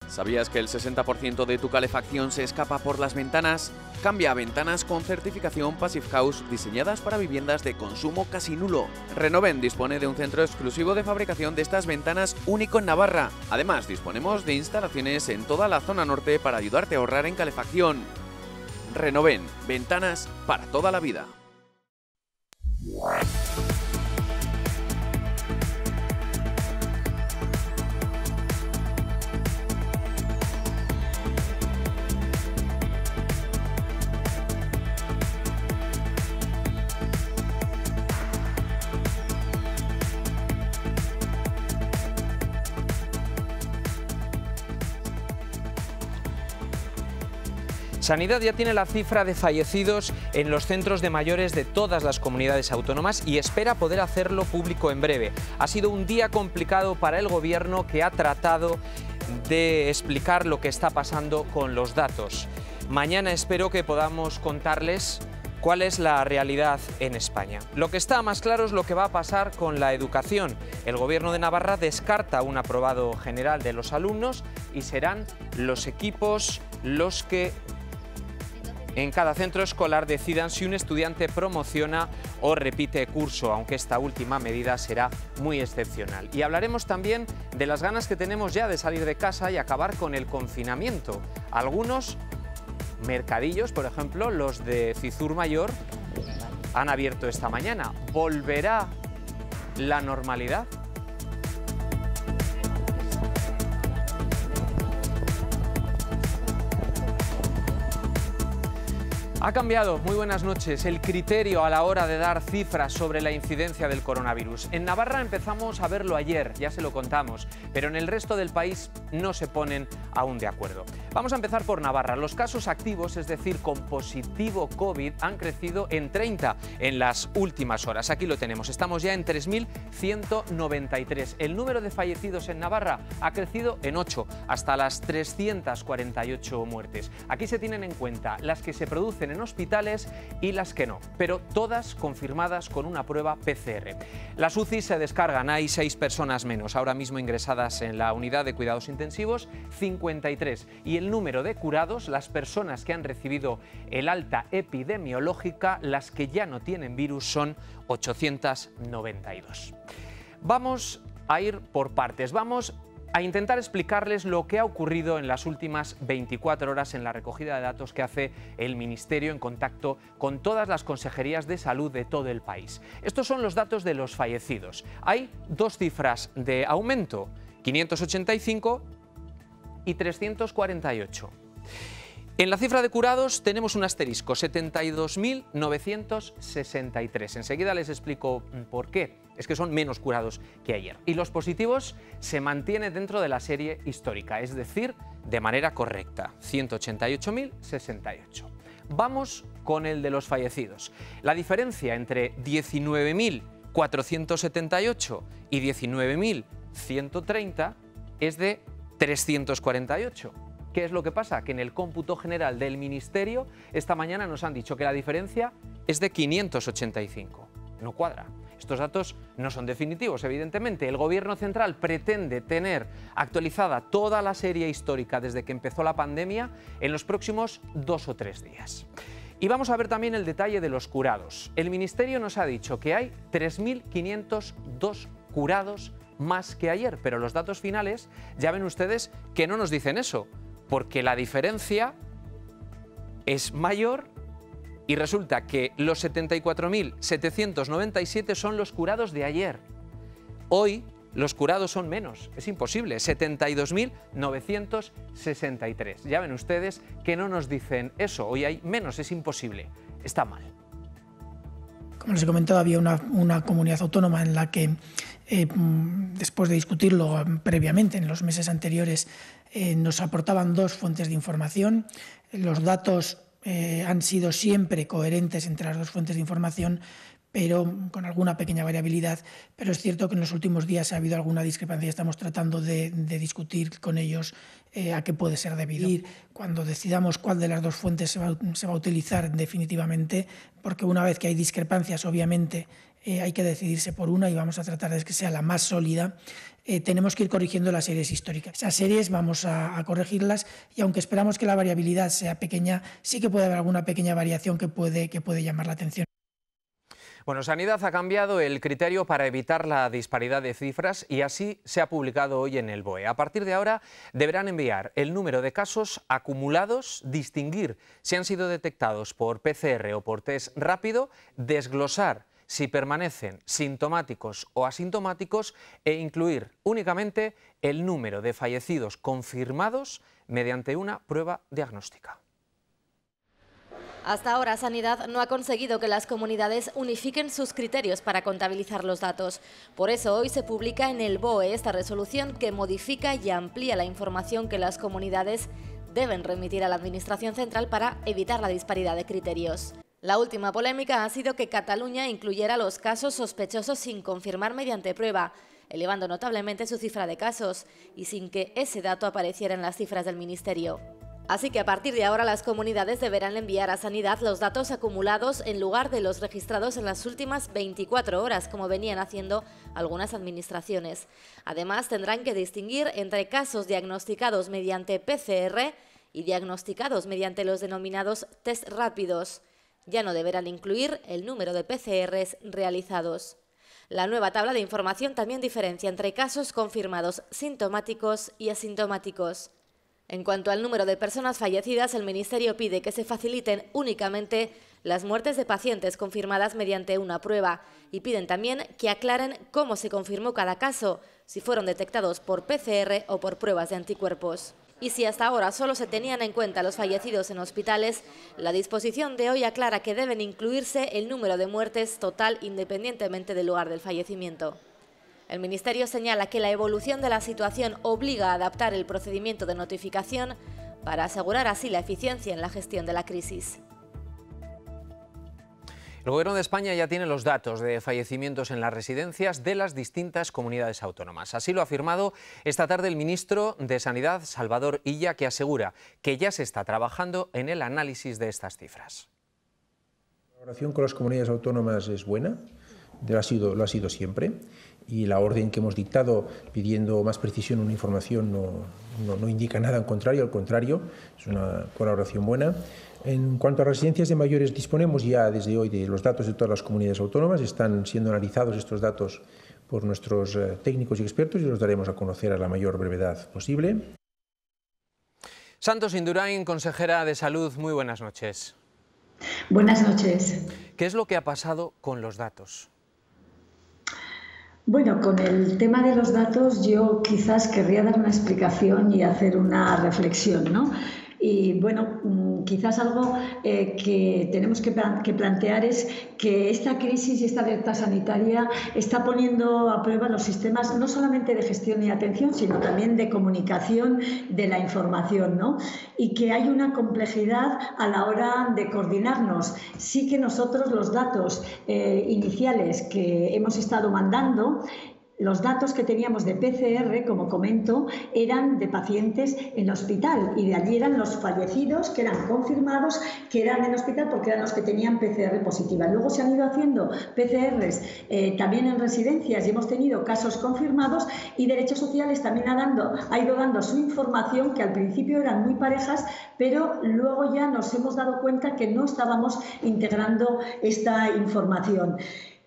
¿Sabías que el 60% de tu calefacción se escapa por las ventanas? Cambia a ventanas con certificación Passive House diseñadas para viviendas de consumo casi nulo. Renoven dispone de un centro exclusivo de fabricación de estas ventanas único en Navarra. Además, disponemos de instalaciones en toda la zona norte para ayudarte a ahorrar en calefacción. Renoven, ventanas para toda la vida. Sanidad ya tiene la cifra de fallecidos en los centros de mayores de todas las comunidades autónomas y espera poder hacerlo público en breve. Ha sido un día complicado para el Gobierno, que ha tratado de explicar lo que está pasando con los datos. Mañana espero que podamos contarles cuál es la realidad en España. Lo que está más claro es lo que va a pasar con la educación. El Gobierno de Navarra descarta un aprobado general de los alumnos y serán los equipos los que en cada centro escolar decidan si un estudiante promociona o repite curso, aunque esta última medida será muy excepcional. Y hablaremos también de las ganas que tenemos ya de salir de casa y acabar con el confinamiento. Algunos mercadillos, por ejemplo, los de Cizur Mayor, han abierto esta mañana. ¿Volverá la normalidad? Ha cambiado, muy buenas noches, el criterio a la hora de dar cifras sobre la incidencia del coronavirus. En Navarra empezamos a verlo ayer, ya se lo contamos, pero en el resto del país no se ponen aún de acuerdo. Vamos a empezar por Navarra. Los casos activos, es decir, con positivo COVID, han crecido en 30 en las últimas horas. Aquí lo tenemos, estamos ya en 3.193. El número de fallecidos en Navarra ha crecido en 8, hasta las 348 muertes. Aquí se tienen en cuenta las que se producen en hospitales y las que no, pero todas confirmadas con una prueba PCR. Las UCI se descargan, hay 6 personas menos, ahora mismo ingresadas en la unidad de cuidados intensivos, 53. Y el número de curados, las personas que han recibido el alta epidemiológica, las que ya no tienen virus, son 892. Vamos a ir por partes, vamos a intentar explicarles lo que ha ocurrido en las últimas 24 horas en la recogida de datos que hace el Ministerio en contacto con todas las consejerías de salud de todo el país. Estos son los datos de los fallecidos. Hay dos cifras de aumento, 585 y 348. En la cifra de curados tenemos un asterisco, 72.963. Enseguida les explico por qué. Es que son menos curados que ayer. Y los positivos se mantienen dentro de la serie histórica, es decir, de manera correcta, 188.068. Vamos con el de los fallecidos. La diferencia entre 19.478 y 19.130 es de 348. ¿Qué es lo que pasa? Que en el cómputo general del Ministerio esta mañana nos han dicho que la diferencia es de 585. No cuadra. Estos datos no son definitivos, evidentemente. El Gobierno central pretende tener actualizada toda la serie histórica desde que empezó la pandemia en los próximos 2 o 3 días. Y vamos a ver también el detalle de los curados. El Ministerio nos ha dicho que hay 3.502 curados más que ayer, pero los datos finales ya ven ustedes que no nos dicen eso, porque la diferencia es mayor y resulta que los 74.797 son los curados de ayer. Hoy los curados son menos, es imposible, 72.963. Ya ven ustedes que no nos dicen eso, hoy hay menos, es imposible, está mal. Como les he comentado, había una comunidad autónoma en la que, después de discutirlo previamente en los meses anteriores, nos aportaban 2 fuentes de información. Los datos han sido siempre coherentes entre las 2 fuentes de información, pero con alguna pequeña variabilidad. Pero es cierto que en los últimos días ha habido alguna discrepancia y estamos tratando de discutir con ellos a qué puede ser debido. Y cuando decidamos cuál de las 2 fuentes se va a utilizar definitivamente, porque una vez que hay discrepancias, obviamente, hay que decidirse por una y vamos a tratar de que sea la más sólida. Tenemos que ir corrigiendo las series históricas. Esas series vamos a corregirlas y aunque esperamos que la variabilidad sea pequeña, sí que puede haber alguna pequeña variación que puede llamar la atención. Bueno, Sanidad ha cambiado el criterio para evitar la disparidad de cifras y así se ha publicado hoy en el BOE. A partir de ahora deberán enviar el número de casos acumulados, distinguir si han sido detectados por PCR o por test rápido, desglosar si permanecen sintomáticos o asintomáticos e incluir únicamente el número de fallecidos confirmados mediante una prueba diagnóstica. Hasta ahora, Sanidad no ha conseguido que las comunidades unifiquen sus criterios para contabilizar los datos. Por eso hoy se publica en el BOE esta resolución que modifica y amplía la información que las comunidades deben remitir a la Administración Central para evitar la disparidad de criterios. La última polémica ha sido que Cataluña incluyera los casos sospechosos sin confirmar mediante prueba, elevando notablemente su cifra de casos y sin que ese dato apareciera en las cifras del Ministerio. Así que a partir de ahora las comunidades deberán enviar a Sanidad los datos acumulados en lugar de los registrados en las últimas 24 horas, como venían haciendo algunas administraciones. Además, tendrán que distinguir entre casos diagnosticados mediante PCR y diagnosticados mediante los denominados test rápidos. Ya no deberán incluir el número de PCRs realizados. La nueva tabla de información también diferencia entre casos confirmados sintomáticos y asintomáticos. En cuanto al número de personas fallecidas, el Ministerio pide que se faciliten únicamente las muertes de pacientes confirmadas mediante una prueba y piden también que aclaren cómo se confirmó cada caso, si fueron detectados por PCR o por pruebas de anticuerpos. Y si hasta ahora solo se tenían en cuenta los fallecidos en hospitales, la disposición de hoy aclara que deben incluirse el número de muertes total independientemente del lugar del fallecimiento. El Ministerio señala que la evolución de la situación obliga a adaptar el procedimiento de notificación para asegurar así la eficiencia en la gestión de la crisis. El Gobierno de España ya tiene los datos de fallecimientos en las residencias de las distintas comunidades autónomas. Así lo ha afirmado esta tarde el ministro de Sanidad, Salvador Illa, que asegura que ya se está trabajando en el análisis de estas cifras. La colaboración con las comunidades autónomas es buena, lo ha sido siempre, y la orden que hemos dictado pidiendo más precisión en una información no indica nada en contrario, al contrario, es una colaboración buena. En cuanto a residencias de mayores, disponemos ya desde hoy de los datos de todas las comunidades autónomas, están siendo analizados estos datos por nuestros técnicos y expertos y los daremos a conocer a la mayor brevedad posible. Santos Indurain, consejera de Salud, muy buenas noches. Buenas noches. ¿Qué es lo que ha pasado con los datos? Bueno, con el tema de los datos yo quizás querría dar una explicación y hacer una reflexión, ¿no? Y bueno, quizás algo que tenemos que plantear es que esta crisis y esta alerta sanitaria está poniendo a prueba los sistemas no solamente de gestión y atención, sino también de comunicación de la información, ¿no? Y que hay una complejidad a la hora de coordinarnos. Sí que nosotros los datos iniciales que hemos estado mandando, los datos que teníamos de PCR, como comento, eran de pacientes en hospital y de allí eran los fallecidos que eran confirmados que eran en hospital porque eran los que tenían PCR positiva. Luego se han ido haciendo PCRs también en residencias y hemos tenido casos confirmados y Derechos Sociales también ha ido dando su información que al principio eran muy parejas, pero luego ya nos hemos dado cuenta que no estábamos integrando esta información.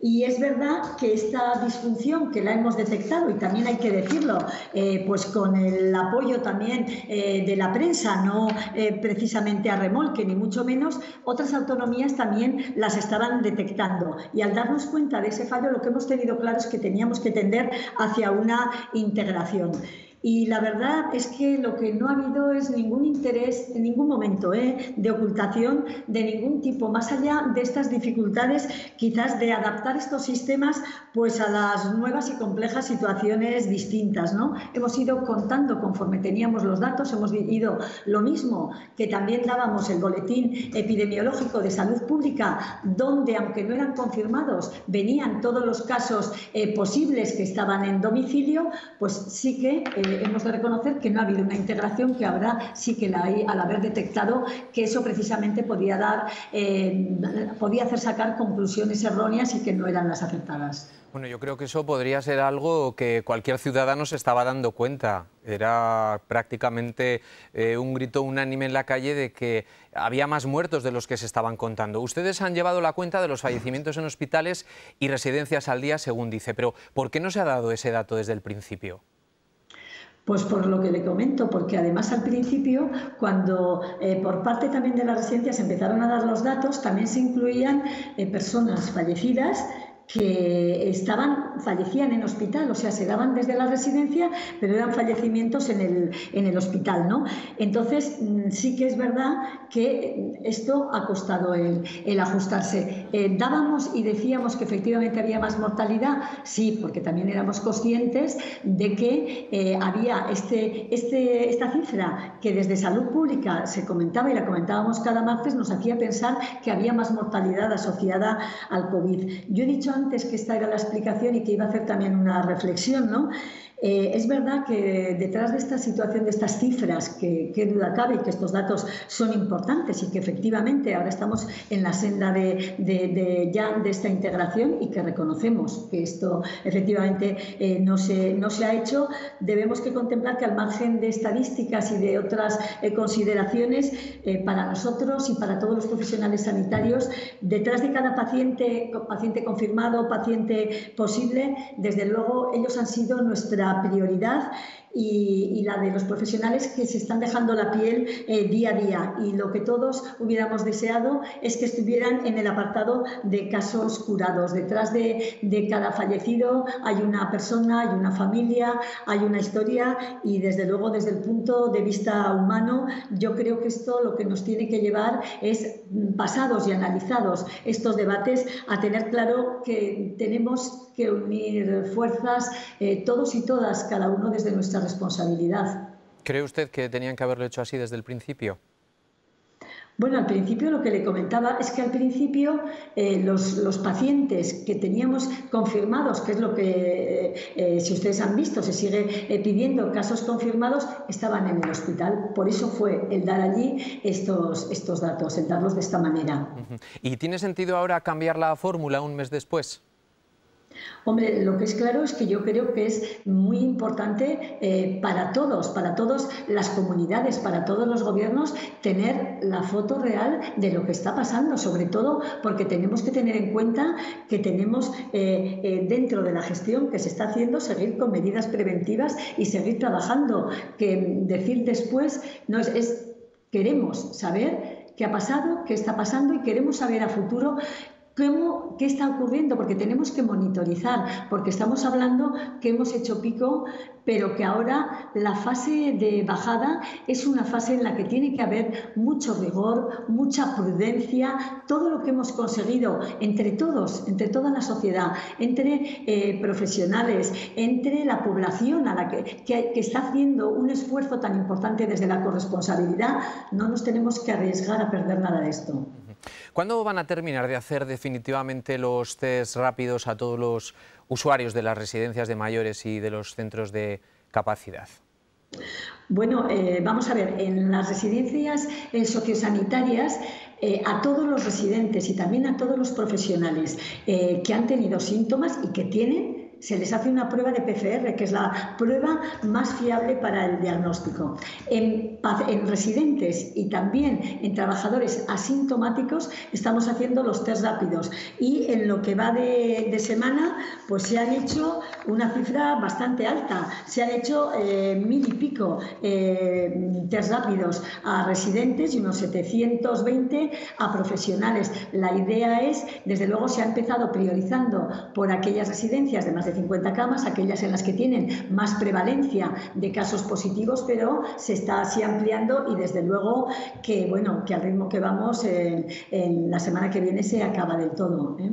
Y es verdad que esta disfunción que la hemos detectado, y también hay que decirlo, pues con el apoyo también de la prensa, no precisamente a remolque, ni mucho menos, otras autonomías también las estaban detectando. Y al darnos cuenta de ese fallo, lo que hemos tenido claro es que teníamos que tender hacia una integración. Y la verdad es que lo que no ha habido es ningún interés en ningún momento de ocultación de ningún tipo, más allá de estas dificultades quizás de adaptar estos sistemas pues a las nuevas y complejas situaciones distintas, ¿no? Hemos ido contando conforme teníamos los datos, hemos ido lo mismo que también dábamos el boletín epidemiológico de salud pública, donde aunque no eran confirmados venían todos los casos posibles que estaban en domicilio, pues sí que hemos de reconocer que no ha habido una integración, que ahora sí que la hay, al haber detectado que eso precisamente podía hacer sacar conclusiones erróneas y que no eran las acertadas. Bueno, yo creo que eso podría ser algo que cualquier ciudadano se estaba dando cuenta. Era prácticamente un grito unánime en la calle de que había más muertos de los que se estaban contando. Ustedes han llevado la cuenta de los fallecimientos en hospitales y residencias al día, según dice, pero ¿por qué no se ha dado ese dato desde el principio? Pues por lo que le comento, porque además al principio, cuando por parte también de las residencias empezaron a dar los datos, también se incluían personas fallecidas que fallecían en hospital, o sea, se daban desde la residencia, pero eran fallecimientos en el hospital, ¿no? Entonces, sí que es verdad que esto ha costado el ajustarse. Dábamos y decíamos que efectivamente había más mortalidad, sí, porque también éramos conscientes de que había esta cifra que desde Salud Pública se comentaba y la comentábamos cada martes, nos hacía pensar que había más mortalidad asociada al COVID. Yo he dicho antes que esta era la explicación y que iba a hacer también una reflexión, ¿no? Es verdad que detrás de esta situación, de estas cifras, que duda cabe y que estos datos son importantes y que efectivamente ahora estamos en la senda de esta integración y que reconocemos que esto efectivamente no se ha hecho, debemos que contemplar que al margen de estadísticas y de otras consideraciones, para nosotros y para todos los profesionales sanitarios, detrás de cada paciente confirmado, paciente posible, desde luego ellos han sido nuestra prioridad y la de los profesionales que se están dejando la piel día a día, y lo que todos hubiéramos deseado es que estuvieran en el apartado de casos curados. Detrás de cada fallecido hay una persona, hay una familia, hay una historia, y desde luego desde el punto de vista humano yo creo que esto lo que nos tiene que llevar es, pasados y analizados estos debates, a tener claro que tenemos que unir fuerzas todos y todas, cada uno desde nuestra responsabilidad. ¿Cree usted que tenían que haberlo hecho así desde el principio? Bueno, al principio lo que le comentaba es que al principio los pacientes que teníamos confirmados, que es lo que, si ustedes han visto, se sigue pidiendo casos confirmados, estaban en el hospital. Por eso fue el dar allí estos datos, el darlos de esta manera. ¿Y tiene sentido ahora cambiar la fórmula un mes después? Hombre, lo que es claro es que yo creo que es muy importante para todas las comunidades, para todos los gobiernos, tener la foto real de lo que está pasando, sobre todo porque tenemos que tener en cuenta que tenemos dentro de la gestión que se está haciendo, seguir con medidas preventivas y seguir trabajando. Que decir después queremos saber qué ha pasado, qué está pasando, y queremos saber a futuro qué está ocurriendo, porque tenemos que monitorizar, porque estamos hablando que hemos hecho pico, pero que ahora la fase de bajada es una fase en la que tiene que haber mucho rigor, mucha prudencia. Todo lo que hemos conseguido entre todos, entre toda la sociedad, entre profesionales, entre la población a la que está haciendo un esfuerzo tan importante desde la corresponsabilidad, no nos tenemos que arriesgar a perder nada de esto. ¿Cuándo van a terminar de hacer definitivamente los test rápidos a todos los usuarios de las residencias de mayores y de los centros de capacidad? Bueno, vamos a ver, en las residencias sociosanitarias, a todos los residentes y también a todos los profesionales que han tenido síntomas y que tienen, se les hace una prueba de PCR, que es la prueba más fiable para el diagnóstico. En residentes y también en trabajadores asintomáticos estamos haciendo los test rápidos, y en lo que va de semana pues se han hecho una cifra bastante alta, se han hecho 1000 y pico test rápidos a residentes y unos 720 a profesionales. La idea es, desde luego se ha empezado priorizando por aquellas residencias de más de 50 camas, aquellas en las que tienen más prevalencia de casos positivos, pero se está así ampliando, y desde luego que, bueno, que al ritmo que vamos, en la semana que viene se acaba del todo, ¿eh?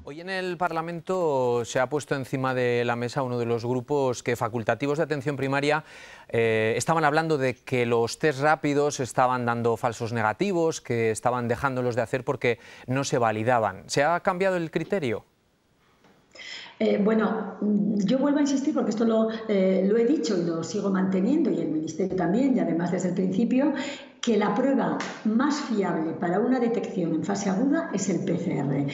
Hoy en el Parlamento se ha puesto encima de la mesa uno de los grupos que, facultativos de atención primaria, estaban hablando de que los test rápidos estaban dando falsos negativos, que estaban dejándolos de hacer porque no se validaban. ¿Se ha cambiado el criterio? Bueno, yo vuelvo a insistir porque esto lo he dicho y lo sigo manteniendo, y el Ministerio también, y además desde el principio, que la prueba más fiable para una detección en fase aguda es el PCR.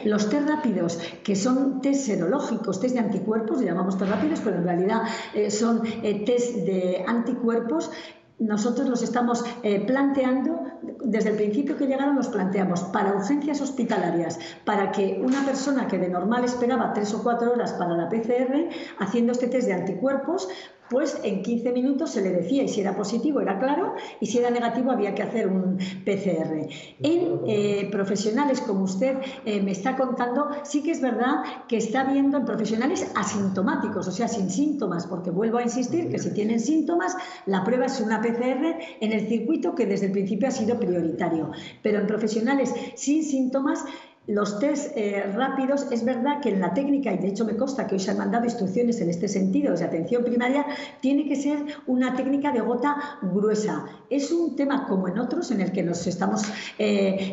Los test rápidos, que son test serológicos, test de anticuerpos, llamamos test rápidos, pero en realidad son test de anticuerpos. Nosotros los estamos planteando, desde el principio que llegaron los planteamos para urgencias hospitalarias, para que una persona que de normal esperaba 3 o 4 horas para la PCR, haciendo este test de anticuerpos, pues en 15 minutos se le decía, y si era positivo era claro, y si era negativo había que hacer un PCR. En profesionales, como usted me está contando, sí que es verdad que está viendo en profesionales asintomáticos, o sea, sin síntomas, porque vuelvo a insistir que si tienen síntomas, la prueba es una PCR en el circuito que desde el principio ha sido prioritario. Pero en profesionales sin síntomas, los test rápidos, es verdad que en la técnica, y de hecho me consta que hoy se han mandado instrucciones en este sentido desde atención primaria, tiene que ser una técnica de gota gruesa. Es un tema como en otros en el que nos estamos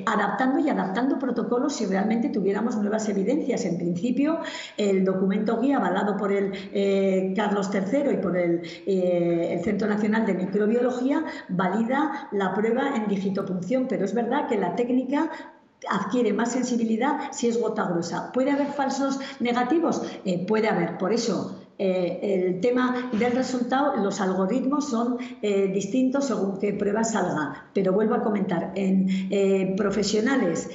adaptando y adaptando protocolos si realmente tuviéramos nuevas evidencias. En principio, el documento guía avalado por el Carlos III y por el Centro Nacional de Microbiología valida la prueba en digitopunción, pero es verdad que la técnica adquiere más sensibilidad si es gota gruesa. ¿Puede haber falsos negativos? Puede haber. Por eso, el tema del resultado, los algoritmos son distintos según qué prueba salga. Pero vuelvo a comentar, en profesionales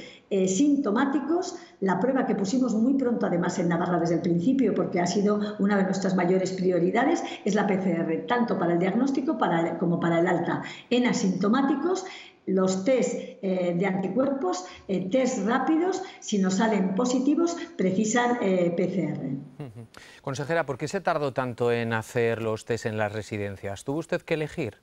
sintomáticos, la prueba que pusimos muy pronto, además en Navarra desde el principio, porque ha sido una de nuestras mayores prioridades, es la PCR, tanto para el diagnóstico como para el alta. En asintomáticos, los test de anticuerpos, test rápidos, si nos salen positivos, precisan PCR. Consejera, ¿por qué se tardó tanto en hacer los test en las residencias? ¿Tuvo usted que elegir?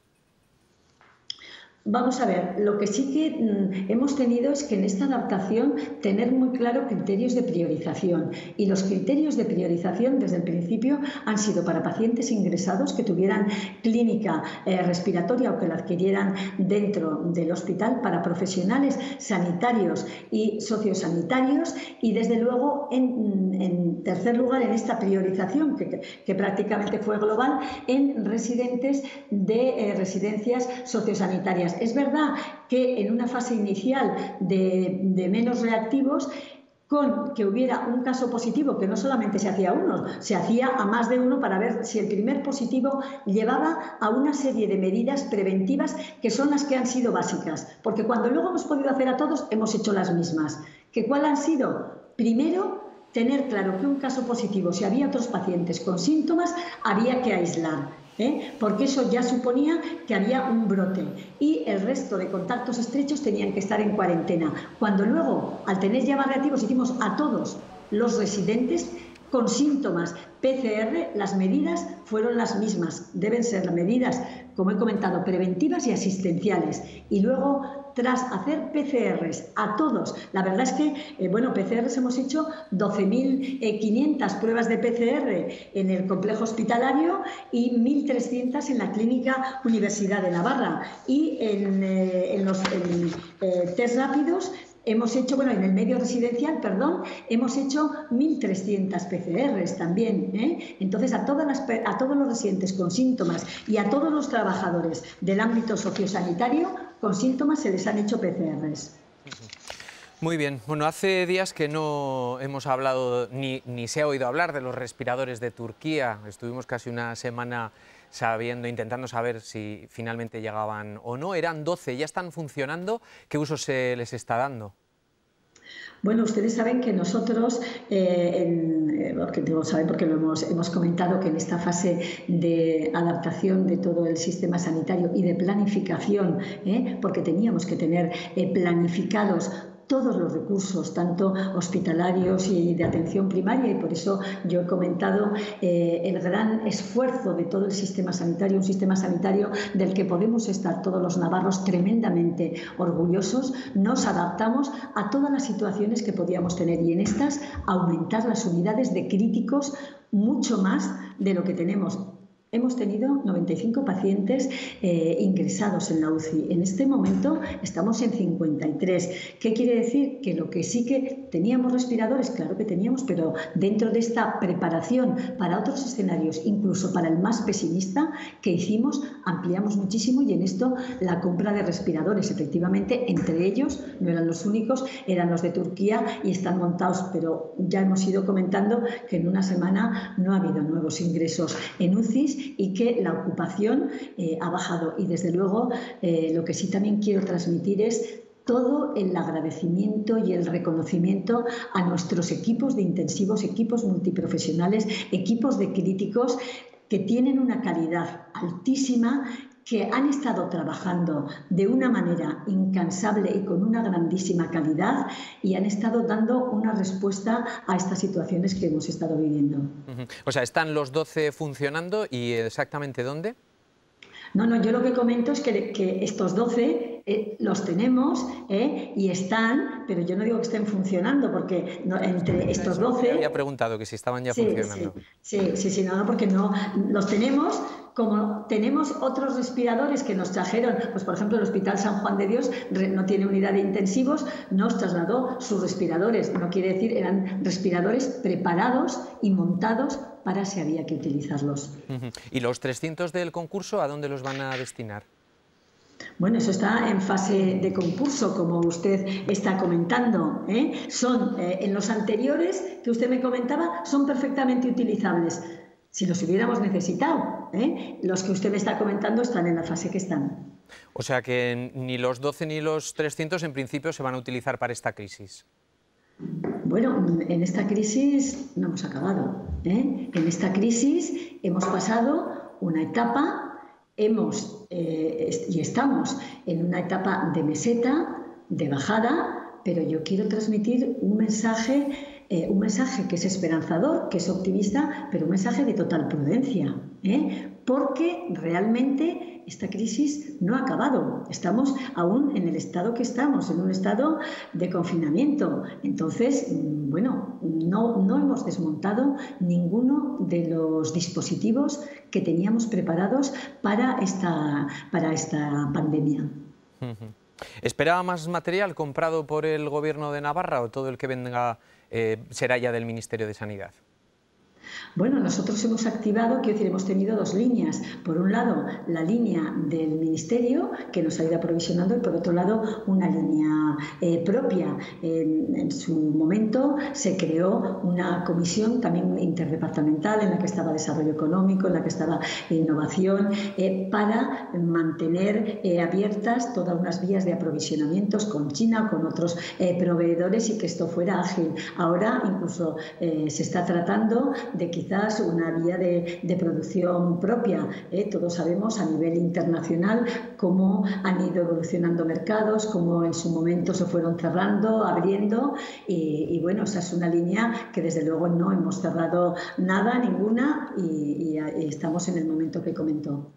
Vamos a ver, lo que sí que hemos tenido es que en esta adaptación tener muy claro criterios de priorización, y los criterios de priorización desde el principio han sido para pacientes ingresados que tuvieran clínica respiratoria o que la adquirieran dentro del hospital, para profesionales sanitarios y sociosanitarios, y desde luego en tercer lugar en esta priorización que prácticamente fue global, en residentes de residencias sociosanitarias. Es verdad que en una fase inicial de menos reactivos, con que hubiera un caso positivo, que no solamente se hacía uno, se hacía a más de uno para ver si el primer positivo llevaba a una serie de medidas preventivas que son las que han sido básicas, porque cuando luego hemos podido hacer a todos, hemos hecho las mismas. ¿Cuál han sido? Primero, tener claro que un caso positivo, si había otros pacientes con síntomas, había que aislar, porque eso ya suponía que había un brote, y el resto de contactos estrechos tenían que estar en cuarentena. Cuando luego, al tener ya más reactivos, hicimos a todos los residentes con síntomas PCR, las medidas fueron las mismas. Deben ser las medidas, como he comentado, preventivas y asistenciales. Y luego, tras hacer PCRs a todos, la verdad es que, PCRs hemos hecho 12.500 pruebas de PCR en el complejo hospitalario y 1.300 en la Clínica Universidad de Navarra. Y en los test rápidos, hemos hecho, en el medio residencial, hemos hecho 1.300 PCRs también. Entonces, a todos los residentes con síntomas y a todos los trabajadores del ámbito sociosanitario con síntomas se les han hecho PCRs. Muy bien. Bueno, hace días que no hemos hablado ni se ha oído hablar de los respiradores de Turquía. Estuvimos casi una semana intentando saber si finalmente llegaban o no. Eran 12, ya están funcionando. ¿Qué uso se les está dando? Bueno, ustedes saben que nosotros, porque lo hemos comentado, que en esta fase de adaptación de todo el sistema sanitario y de planificación, porque teníamos que tener planificados todos los recursos, tanto hospitalarios y de atención primaria, y por eso yo he comentado el gran esfuerzo de todo el sistema sanitario, un sistema sanitario del que podemos estar todos los navarros tremendamente orgullosos. Nos adaptamos a todas las situaciones que podíamos tener, y en estas aumentar las unidades de críticos mucho más de lo que tenemos. hemos tenido 95 pacientes ingresados en la UCI. En este momento estamos en 53. ¿Qué quiere decir? Que lo que sí que teníamos respiradores, claro que teníamos, pero dentro de esta preparación para otros escenarios, incluso para el más pesimista que hicimos, ampliamos muchísimo, y en esto la compra de respiradores, efectivamente, entre ellos, no eran los únicos, eran los de Turquía y están montados, pero ya hemos ido comentando que en una semana no ha habido nuevos ingresos en UCIs y que la ocupación ha bajado. Y desde luego lo que sí también quiero transmitir es todo el agradecimiento y el reconocimiento a nuestros equipos de intensivos, equipos multiprofesionales, equipos de críticos que tienen una calidad altísima, que han estado trabajando de una manera incansable y con una grandísima calidad, y han estado dando una respuesta a estas situaciones que hemos estado viviendo. O sea, ¿están los 12 funcionando y exactamente dónde? No, yo lo que comento es que estos 12 los tenemos y están, pero yo no digo que estén funcionando, porque entre estos 12... Me había preguntado que si estaban ya funcionando. Sí, no, porque no los tenemos. Como tenemos otros respiradores que nos trajeron, pues por ejemplo el Hospital San Juan de Dios no tiene unidad de intensivos, nos trasladó sus respiradores, no quiere decir, eran respiradores preparados y montados para si había que utilizarlos. ¿Y los 300 del concurso a dónde los van a destinar? Bueno, eso está en fase de concurso, como usted está comentando. Son, en los anteriores que usted me comentaba, son perfectamente utilizables. Si los hubiéramos necesitado, los que usted me está comentando están en la fase que están. O sea que ni los 12 ni los 300 en principio se van a utilizar para esta crisis. Bueno, en esta crisis no hemos acabado. En esta crisis hemos pasado una etapa, y estamos en una etapa de meseta, de bajada, pero yo quiero transmitir un mensaje que es esperanzador, que es optimista, pero un mensaje de total prudencia, porque realmente esta crisis no ha acabado. Estamos aún en el estado que estamos, en un estado de confinamiento. Entonces, bueno, no hemos desmontado ninguno de los dispositivos que teníamos preparados para esta pandemia. ¿Esperaba más material comprado por el Gobierno de Navarra o todo el que venga será ya del Ministerio de Sanidad? Bueno, nosotros hemos activado, quiero decir, hemos tenido dos líneas. Por un lado, la línea del Ministerio, que nos ha ido aprovisionando, y por otro lado, una línea propia. En su momento se creó una comisión también interdepartamental en la que estaba Desarrollo Económico, en la que estaba Innovación, para mantener abiertas todas unas vías de aprovisionamientos con China o con otros proveedores y que esto fuera ágil. Ahora incluso se está tratando de quizás una vía de producción propia. Todos sabemos a nivel internacional cómo han ido evolucionando mercados, cómo en su momento se fueron cerrando, abriendo, y bueno, esa es una línea que desde luego no hemos cerrado nada, ninguna, y estamos en el momento que comentó.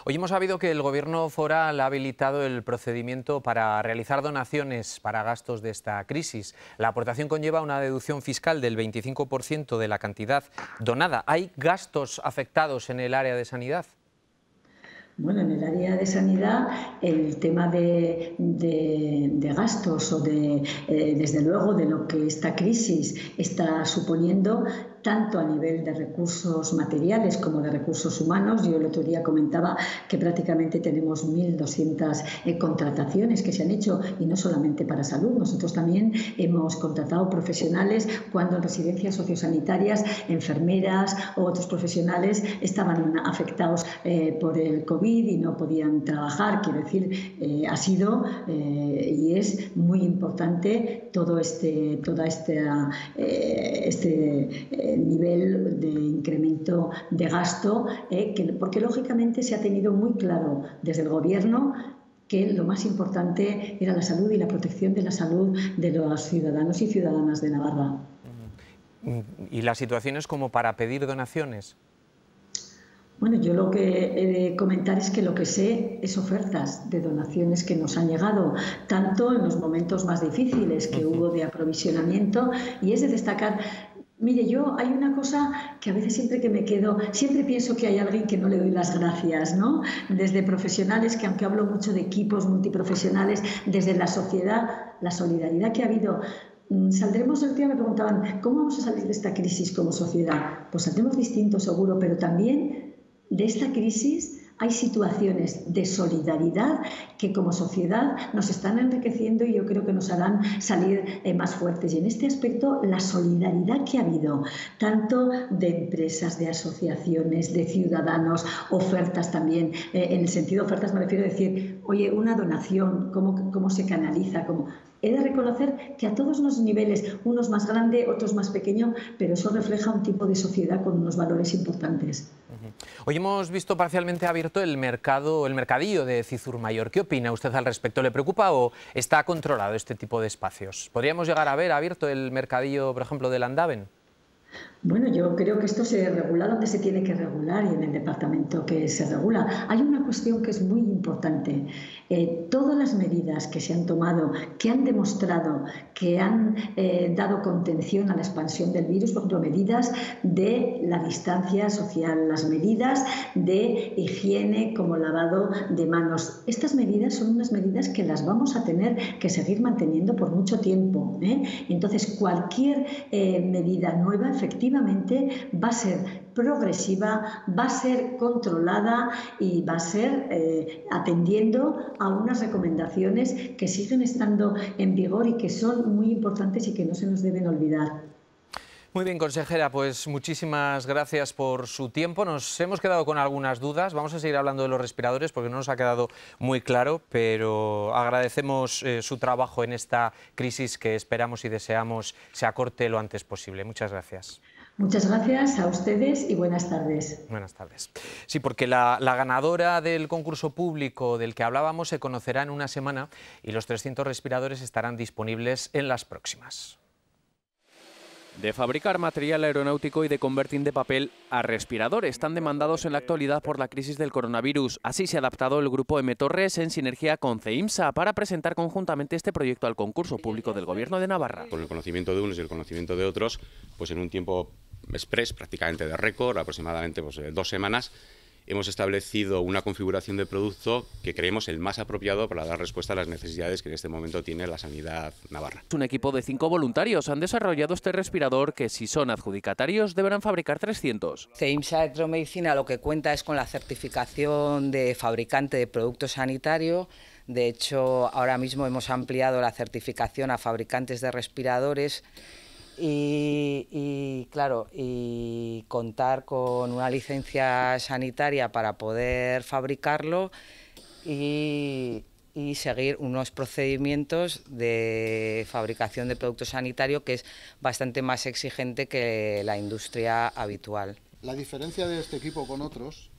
Hoy hemos sabido que el Gobierno foral ha habilitado el procedimiento para realizar donaciones para gastos de esta crisis. La aportación conlleva una deducción fiscal del 25% de la cantidad donada. ¿Hay gastos afectados en el área de sanidad? Bueno, en el área de sanidad el tema de gastos o desde luego de lo que esta crisis está suponiendo, tanto a nivel de recursos materiales como de recursos humanos. Yo el otro día comentaba que prácticamente tenemos 1.200 contrataciones que se han hecho, y no solamente para salud. Nosotros también hemos contratado profesionales cuando en residencias sociosanitarias, enfermeras u otros profesionales estaban afectados por el COVID y no podían trabajar. Quiero decir, ha sido y es muy importante todo este nivel de incremento de gasto, porque lógicamente se ha tenido muy claro desde el Gobierno que lo más importante era la salud y la protección de la salud de los ciudadanos y ciudadanas de Navarra. ¿Y la situación es como para pedir donaciones? Bueno, yo lo que he de comentar es que lo que sé es ofertas de donaciones que nos han llegado, tanto en los momentos más difíciles que hubo de aprovisionamiento, y es de destacar Mire, yo hay una cosa que a veces siempre que me quedo, siempre pienso que hay alguien que no le doy las gracias, ¿no? Desde profesionales, que aunque hablo mucho de equipos multiprofesionales, desde la sociedad, la solidaridad que ha habido. Saldremos, el día me preguntaban, ¿cómo vamos a salir de esta crisis como sociedad? Pues saldremos distintos seguro, pero también de esta crisis hay situaciones de solidaridad que como sociedad nos están enriqueciendo y yo creo que nos harán salir más fuertes. Y en este aspecto, la solidaridad que ha habido, tanto de empresas, de asociaciones, de ciudadanos, ofertas también, en el sentido de ofertas me refiero a decir, oye, una donación, ¿cómo se canaliza? He de reconocer que a todos los niveles, unos más grande, otros más pequeño, pero eso refleja un tipo de sociedad con unos valores importantes. Hoy hemos visto parcialmente abierto el mercadillo de Cizur-Mayor. ¿Qué opina usted al respecto? ¿Le preocupa o está controlado este tipo de espacios? ¿Podríamos llegar a ver abierto el mercadillo, por ejemplo, de Landaven? Bueno, yo creo que esto se regula donde se tiene que regular y en el departamento que se regula. Hay una cuestión que es muy importante. Todas las medidas que se han tomado, que han demostrado que han dado contención a la expansión del virus, por ejemplo, medidas de la distancia social, las medidas de higiene como lavado de manos. Estas medidas son unas medidas que las vamos a tener que seguir manteniendo por mucho tiempo, ¿eh? Entonces, cualquier medida nueva, efectivamente, va a ser progresiva, va a ser controlada y va a ser atendiendo a unas recomendaciones que siguen estando en vigor y que son muy importantes y que no se nos deben olvidar. Muy bien, consejera, pues muchísimas gracias por su tiempo. Nos hemos quedado con algunas dudas. Vamos a seguir hablando de los respiradores porque no nos ha quedado muy claro, pero agradecemos su trabajo en esta crisis que esperamos y deseamos se acorte lo antes posible. Muchas gracias. Muchas gracias a ustedes y buenas tardes. Buenas tardes. Sí, porque la ganadora del concurso público del que hablábamos se conocerá en una semana y los 300 respiradores estarán disponibles en las próximas. De fabricar material aeronáutico y de convertir de papel a respiradores tan demandados en la actualidad por la crisis del coronavirus. Así se ha adaptado el grupo M. Torres en sinergia con CEIMSA para presentar conjuntamente este proyecto al concurso público del Gobierno de Navarra. Con el conocimiento de unos y el conocimiento de otros, pues en un tiempo express, prácticamente de récord, aproximadamente 2 semanas, hemos establecido una configuración de producto que creemos el más apropiado para dar respuesta a las necesidades que en este momento tiene la sanidad navarra. Un equipo de 5 voluntarios han desarrollado este respirador que, si son adjudicatarios, deberán fabricar 300. CEIMSA Electromedicina lo que cuenta es con la certificación de fabricante de producto sanitario. De hecho, ahora mismo hemos ampliado la certificación a fabricantes de respiradores y contar con una licencia sanitaria para poder fabricarlo y seguir unos procedimientos de fabricación de producto sanitario que es bastante más exigente que la industria habitual. La diferencia de este equipo con otros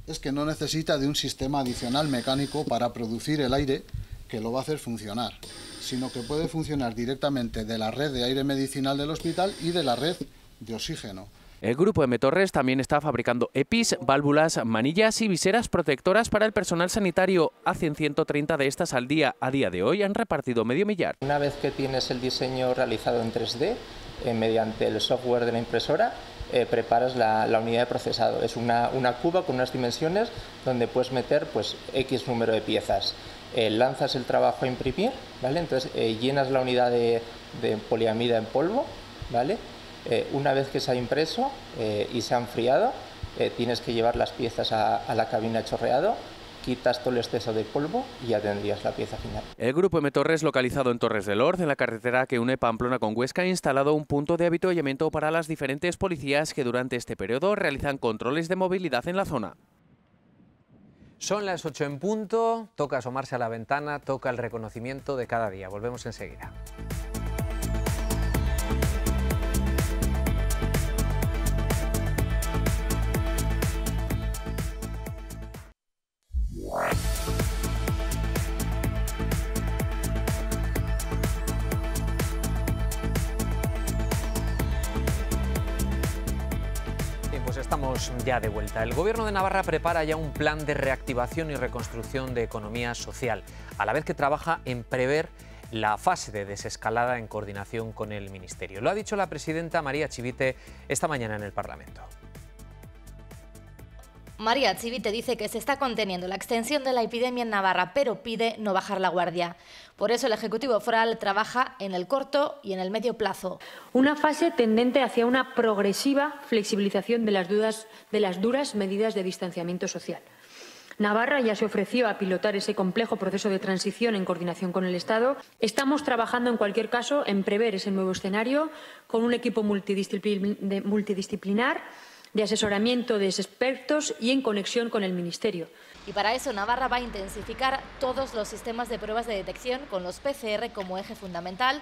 es que no necesita de un sistema adicional mecánico para producir el aire que lo va a hacer funcionar, sino que puede funcionar directamente de la red de aire medicinal del hospital y de la red de oxígeno. El grupo M. Torres también está fabricando EPIs, válvulas, manillas y viseras protectoras para el personal sanitario. Hacen 130 de estas al día. A día de hoy han repartido medio millar. Una vez que tienes el diseño realizado en 3D, mediante el software de la impresora, preparas la unidad de procesado. Es una cuba con unas dimensiones donde puedes meter X número de piezas. Lanzas el trabajo a imprimir, ¿vale? Entonces llenas la unidad de poliamida en polvo, ¿vale? Una vez que se ha impreso y se ha enfriado, tienes que llevar las piezas a la cabina de chorreado, quitas todo el exceso de polvo y ya tendrías la pieza final. El grupo M. Torres, localizado en Torres del Ord, en la carretera que une Pamplona con Huesca, ha instalado un punto de avituallamiento para las diferentes policías que durante este periodo realizan controles de movilidad en la zona. Son las 8 en punto, toca asomarse a la ventana, toca el reconocimiento de cada día. Volvemos enseguida. Estamos ya de vuelta. El Gobierno de Navarra prepara ya un plan de reactivación y reconstrucción de economía social, a la vez que trabaja en prever la fase de desescalada en coordinación con el Ministerio. Lo ha dicho la presidenta María Chivite esta mañana en el Parlamento. María Chivite dice que se está conteniendo la extensión de la epidemia en Navarra, pero pide no bajar la guardia. Por eso el Ejecutivo Foral trabaja en el corto y en el medio plazo. Una fase tendente hacia una progresiva flexibilización de las duras medidas de distanciamiento social. Navarra ya se ofreció a pilotar ese complejo proceso de transición en coordinación con el Estado. Estamos trabajando, en cualquier caso, en prever ese nuevo escenario con un equipo multidisciplinar de asesoramiento de expertos y en conexión con el Ministerio. Y para eso Navarra va a intensificar todos los sistemas de pruebas de detección con los PCR como eje fundamental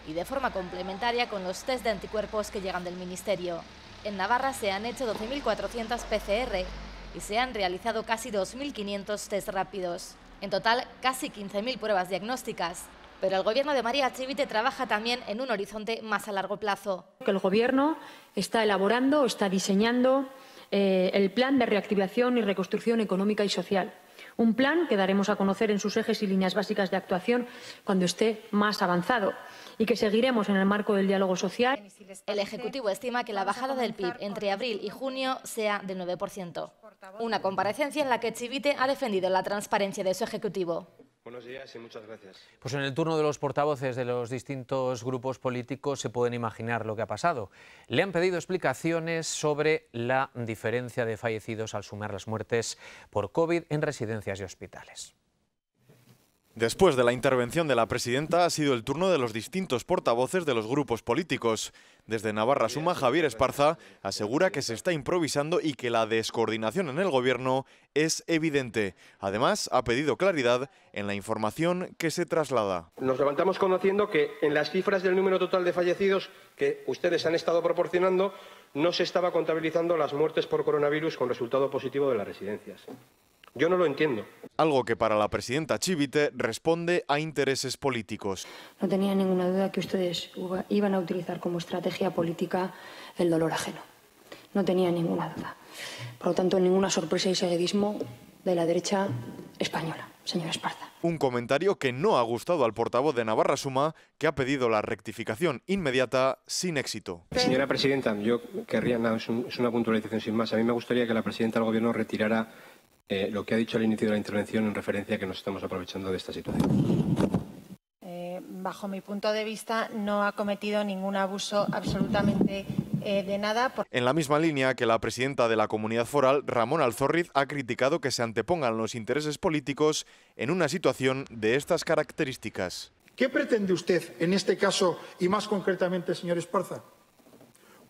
y de forma complementaria con los test de anticuerpos que llegan del Ministerio. En Navarra se han hecho 12.400 PCR y se han realizado casi 2.500 test rápidos. En total, casi 15.000 pruebas diagnósticas. Pero el Gobierno de María Chivite trabaja también en un horizonte más a largo plazo. El Gobierno está elaborando, está diseñando el plan de reactivación y reconstrucción económica y social. Un plan que daremos a conocer en sus ejes y líneas básicas de actuación cuando esté más avanzado y que seguiremos en el marco del diálogo social. El Ejecutivo estima que la bajada del PIB entre abril y junio sea del 9%. Una comparecencia en la que Chivite ha defendido la transparencia de su Ejecutivo. Buenos días y muchas gracias. Pues en el turno de los portavoces de los distintos grupos políticos se pueden imaginar lo que ha pasado. Le han pedido explicaciones sobre la diferencia de fallecidos al sumar las muertes por COVID en residencias y hospitales. Después de la intervención de la presidenta ha sido el turno de los distintos portavoces de los grupos políticos. Desde Navarra Suma, Javier Esparza asegura que se está improvisando y que la descoordinación en el gobierno es evidente. Además, ha pedido claridad en la información que se traslada. Nos levantamos conociendo que en las cifras del número total de fallecidos que ustedes han estado proporcionando no se estaba contabilizando las muertes por coronavirus con resultado positivo de las residencias. Yo no lo entiendo. Algo que para la presidenta Chivite responde a intereses políticos. No tenía ninguna duda que ustedes iban a utilizar como estrategia política el dolor ajeno. No tenía ninguna duda. Por lo tanto, ninguna sorpresa y seguidismo de la derecha española, señor Esparza. Un comentario que no ha gustado al portavoz de Navarra Suma, que ha pedido la rectificación inmediata sin éxito. Señora presidenta, yo querría, es una puntualización sin más. A mí me gustaría que la presidenta del Gobierno retirara lo que ha dicho al inicio de la intervención en referencia a que nos estamos aprovechando de esta situación. Bajo mi punto de vista, no ha cometido ningún abuso absolutamente de nada. En la misma línea que la presidenta de la Comunidad Foral, Ramón Alzorriz, ha criticado que se antepongan los intereses políticos en una situación de estas características. ¿Qué pretende usted en este caso y más concretamente, señor Esparza?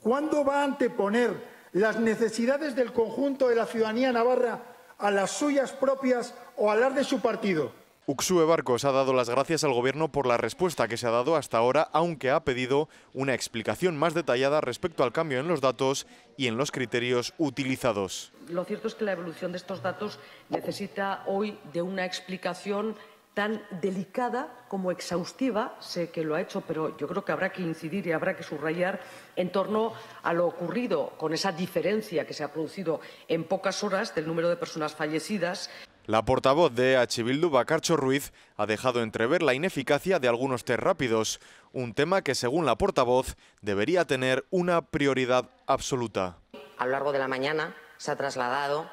¿Cuándo va a anteponer las necesidades del conjunto de la ciudadanía navarra a las suyas propias o a las de su partido? Uxue Barcos ha dado las gracias al Gobierno por la respuesta que se ha dado hasta ahora, aunque ha pedido una explicación más detallada respecto al cambio en los datos y en los criterios utilizados. Lo cierto es que la evolución de estos datos necesita hoy de una explicación tan delicada como exhaustiva. Sé que lo ha hecho, pero yo creo que habrá que incidir y habrá que subrayar en torno a lo ocurrido con esa diferencia que se ha producido en pocas horas del número de personas fallecidas. La portavoz de EH Bildu, Bakartxo Ruiz, ha dejado entrever la ineficacia de algunos test rápidos, un tema que, según la portavoz, debería tener una prioridad absoluta. A lo largo de la mañana se ha trasladado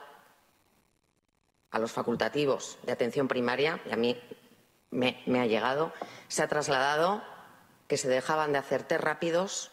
a los facultativos de atención primaria, y a mí me ha llegado, se ha trasladado que se dejaban de hacer test rápidos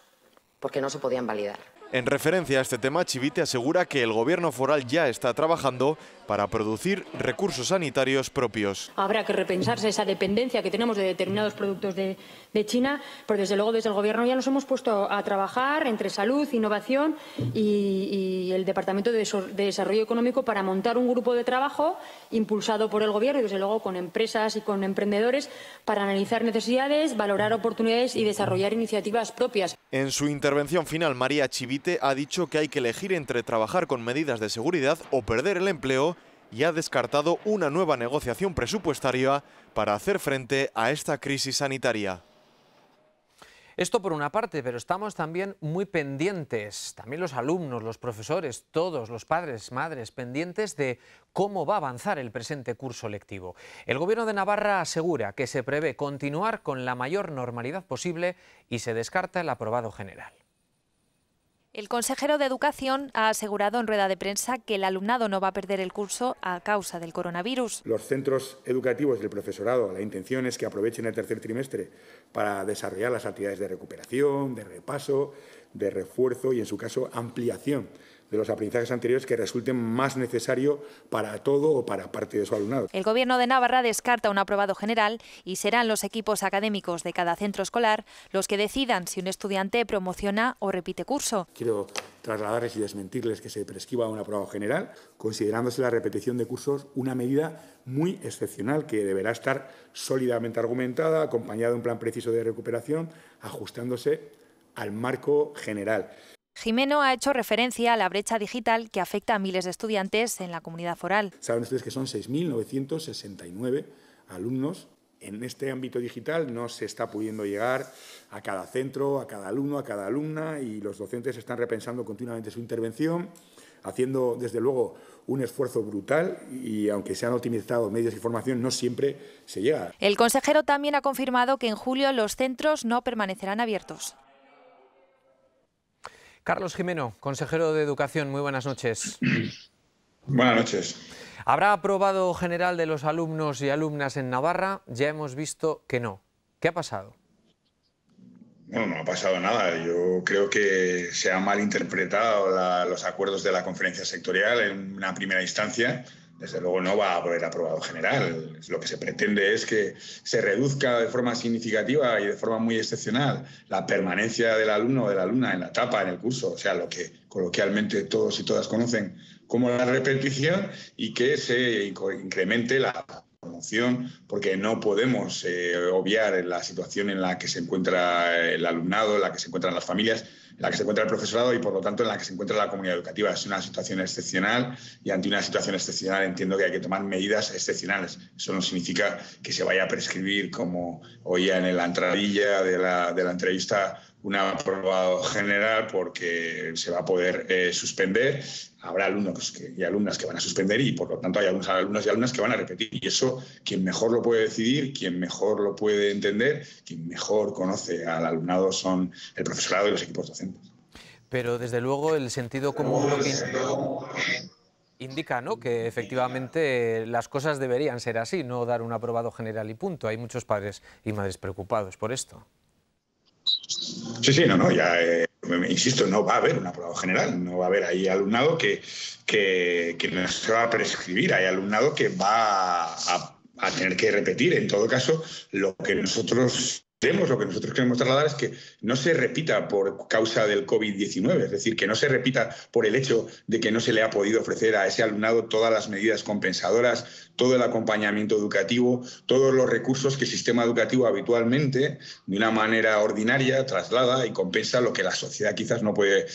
porque no se podían validar. En referencia a este tema, Chivite asegura que el Gobierno foral ya está trabajando para producir recursos sanitarios propios. Habrá que repensarse esa dependencia que tenemos de determinados productos de China, pero desde luego desde el Gobierno ya nos hemos puesto a trabajar entre salud, innovación y el Departamento de Desarrollo Económico para montar un grupo de trabajo impulsado por el Gobierno y desde luego con empresas y con emprendedores para analizar necesidades, valorar oportunidades y desarrollar iniciativas propias. En su intervención final, María Chivite ha dicho que hay que elegir entre trabajar con medidas de seguridad o perder el empleo y ha descartado una nueva negociación presupuestaria para hacer frente a esta crisis sanitaria. Esto por una parte, pero estamos también muy pendientes, también los alumnos, los profesores, todos, los padres, madres, pendientes de cómo va a avanzar el presente curso lectivo. El Gobierno de Navarra asegura que se prevé continuar con la mayor normalidad posible y se descarta el aprobado general. El consejero de Educación ha asegurado en rueda de prensa que el alumnado no va a perder el curso a causa del coronavirus. Los centros educativos y el profesorado, la intención es que aprovechen el tercer trimestre para desarrollar las actividades de recuperación, de repaso, de refuerzo y, en su caso, ampliación de los aprendizajes anteriores que resulten más necesario para todo o para parte de su alumnado. El Gobierno de Navarra descarta un aprobado general y serán los equipos académicos de cada centro escolar los que decidan si un estudiante promociona o repite curso. Quiero trasladarles y desmentirles que se prescriba un aprobado general, considerándose la repetición de cursos una medida muy excepcional que deberá estar sólidamente argumentada, acompañada de un plan preciso de recuperación, ajustándose al marco general. Jimeno ha hecho referencia a la brecha digital que afecta a miles de estudiantes en la comunidad foral. Saben ustedes que son 6.969 alumnos. En este ámbito digital no se está pudiendo llegar a cada centro, a cada alumno, a cada alumna, y los docentes están repensando continuamente su intervención, haciendo, desde luego, un esfuerzo brutal y, aunque se han optimizado medios de información, no siempre se llega. El consejero también ha confirmado que en julio los centros no permanecerán abiertos. Carlos Jimeno, consejero de Educación, muy buenas noches. Buenas noches. ¿Habrá aprobado general de los alumnos y alumnas en Navarra? Ya hemos visto que no. ¿Qué ha pasado? Bueno, no ha pasado nada. Yo creo que se han malinterpretado los acuerdos de la conferencia sectorial en una primera instancia. Desde luego no va a haber aprobado general. Lo que se pretende es que se reduzca de forma significativa y de forma muy excepcional la permanencia del alumno o de la alumna en la etapa, en el curso, o sea, lo que coloquialmente todos y todas conocen como la repetición, y que se incremente la promoción, porque no podemos obviar la situación en la que se encuentra el alumnado, en la que se encuentran las familias, en la que se encuentra el profesorado y, por lo tanto, en la que se encuentra la comunidad educativa. Es una situación excepcional y, ante una situación excepcional, entiendo que hay que tomar medidas excepcionales. Eso no significa que se vaya a prescribir, como oía en la entradilla de la entrevista, un aprobado general, porque se va a poder suspender. Habrá alumnos y alumnas que van a suspender y, por lo tanto, hay algunos alumnos y alumnas que van a repetir. Y eso, quien mejor lo puede decidir, quien mejor lo puede entender, quien mejor conoce al alumnado son el profesorado y los equipos docentes. Pero, desde luego, el sentido común indica, ¿no?, que efectivamente las cosas deberían ser así, no dar un aprobado general y punto. Hay muchos padres y madres preocupados por esto. Sí, no, ya insisto, no va a haber un aprobado general, no va a haber ahí alumnado que no se va a prescribir, hay alumnado que va a tener que repetir. En todo caso, lo que nosotros queremos trasladar es que no se repita por causa del COVID-19, es decir, que no se repita por el hecho de que no se le ha podido ofrecer a ese alumnado todas las medidas compensadoras, todo el acompañamiento educativo, todos los recursos que el sistema educativo habitualmente, de una manera ordinaria, traslada y compensa lo que la sociedad quizás no puede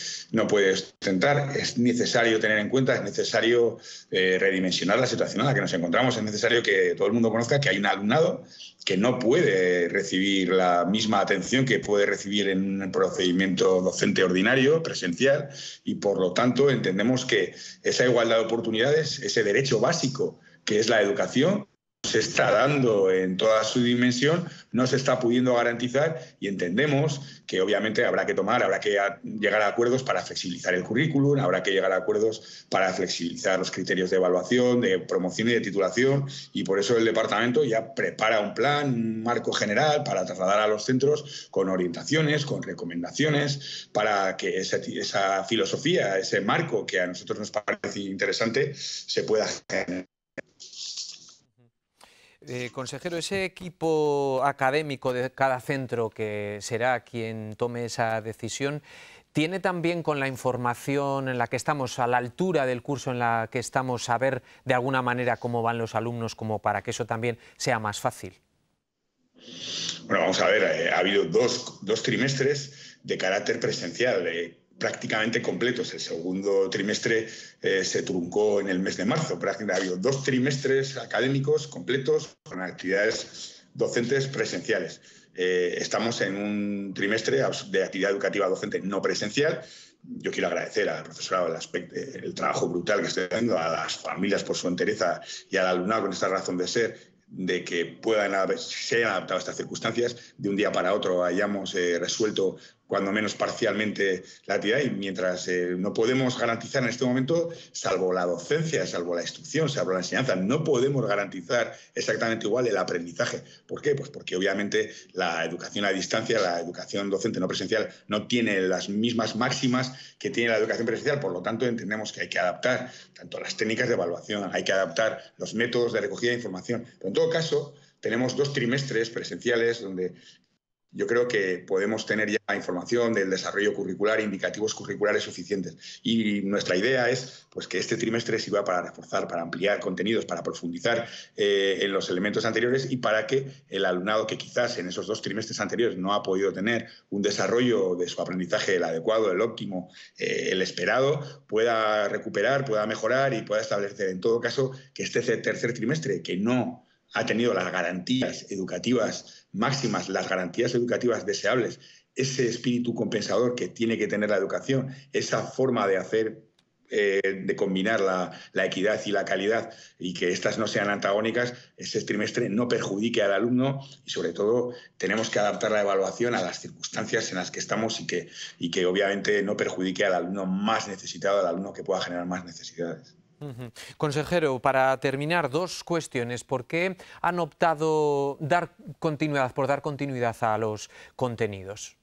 sustentar. Es necesario tener en cuenta, es necesario redimensionar la situación en la que nos encontramos, es necesario que todo el mundo conozca que hay un alumnado que no puede recibir la misma atención que puede recibir en un procedimiento docente ordinario, presencial, y, por lo tanto, entendemos que esa igualdad de oportunidades, ese derecho básico que es la educación, se está dando en toda su dimensión, no se está pudiendo garantizar, y entendemos que obviamente habrá que llegar a acuerdos para flexibilizar el currículum, habrá que llegar a acuerdos para flexibilizar los criterios de evaluación, de promoción y de titulación, y por eso el departamento ya prepara un plan, un marco general para trasladar a los centros con orientaciones, con recomendaciones, para que esa filosofía, ese marco que a nosotros nos parece interesante, se pueda generar. Consejero, ese equipo académico de cada centro, que será quien tome esa decisión, ¿tiene también, con la información en la que estamos, a la altura del curso en la que estamos, saber de alguna manera cómo van los alumnos, como para que eso también sea más fácil? Bueno, vamos a ver, ha habido dos trimestres de carácter presencial, prácticamente completos. El segundo trimestre se truncó en el mes de marzo. Prácticamente ha habido 2 trimestres académicos completos con actividades docentes presenciales. Estamos en un trimestre de actividad educativa docente no presencial. Yo quiero agradecer al profesorado el trabajo brutal que estoy haciendo, a las familias por su entereza y al alumnado con esta razón de ser, de que se hayan adaptado a estas circunstancias. De un día para otro hayamos resuelto cuando menos parcialmente la actividad, y mientras no podemos garantizar en este momento, salvo la docencia, salvo la instrucción, salvo la enseñanza, no podemos garantizar exactamente igual el aprendizaje. ¿Por qué? Pues porque obviamente la educación a distancia, la educación docente no presencial, no tiene las mismas máximas que tiene la educación presencial. Por lo tanto, entendemos que hay que adaptar tanto las técnicas de evaluación, hay que adaptar los métodos de recogida de información. Pero en todo caso, tenemos 2 trimestres presenciales donde yo creo que podemos tener ya información del desarrollo curricular, indicativos curriculares suficientes. Y nuestra idea es pues, que este trimestre sirva para reforzar, para ampliar contenidos, para profundizar en los elementos anteriores, y para que el alumnado que quizás en esos 2 trimestres anteriores no ha podido tener un desarrollo de su aprendizaje el adecuado, el óptimo, el esperado, pueda recuperar, pueda mejorar y pueda establecer, en todo caso, que este tercer trimestre, que no ha tenido las garantías educativas máximas, las garantías educativas deseables, ese espíritu compensador que tiene que tener la educación, esa forma de hacer, de combinar la equidad y la calidad, y que estas no sean antagónicas, ese trimestre no perjudique al alumno, y sobre todo tenemos que adaptar la evaluación a las circunstancias en las que estamos, y que obviamente no perjudique al alumno más necesitado, al alumno que pueda generar más necesidades. Consejero, para terminar, 2 cuestiones. ¿Por qué han optado por dar continuidad a los contenidos?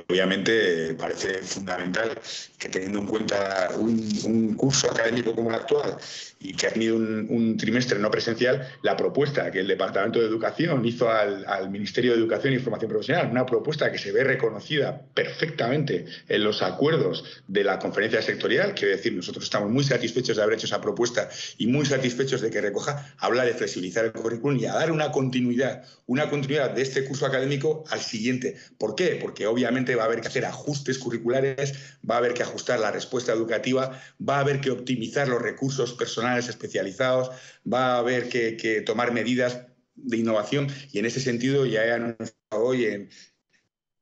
Obviamente parece fundamental que, teniendo en cuenta un curso académico como el actual y que ha tenido un trimestre no presencial, la propuesta que el Departamento de Educación hizo al Ministerio de Educación y Formación Profesional, una propuesta que se ve reconocida perfectamente en los acuerdos de la conferencia sectorial, quiero decir, nosotros estamos muy satisfechos de haber hecho esa propuesta y muy satisfechos de que recoja, habla de flexibilizar el currículum y a dar una continuidad de este curso académico al siguiente. ¿Por qué? Porque obviamente va a haber que hacer ajustes curriculares, va a haber que ajustar la respuesta educativa, va a haber que optimizar los recursos personales especializados, va a haber que tomar medidas de innovación, y en ese sentido ya he anunciado hoy en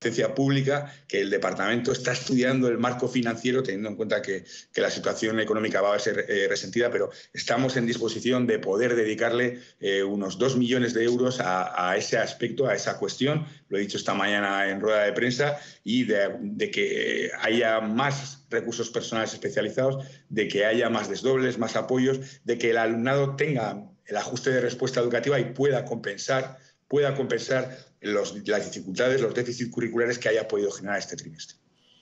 asistencia pública que el departamento está estudiando el marco financiero, teniendo en cuenta que la situación económica va a ser resentida, pero estamos en disposición de poder dedicarle unos 2 millones de euros a ese aspecto, a esa cuestión. Lo he dicho esta mañana en rueda de prensa, y de que haya más recursos personales especializados, de que haya más desdobles, más apoyos, de que el alumnado tenga el ajuste de respuesta educativa y pueda compensar las dificultades, los déficits curriculares que haya podido generar este trimestre.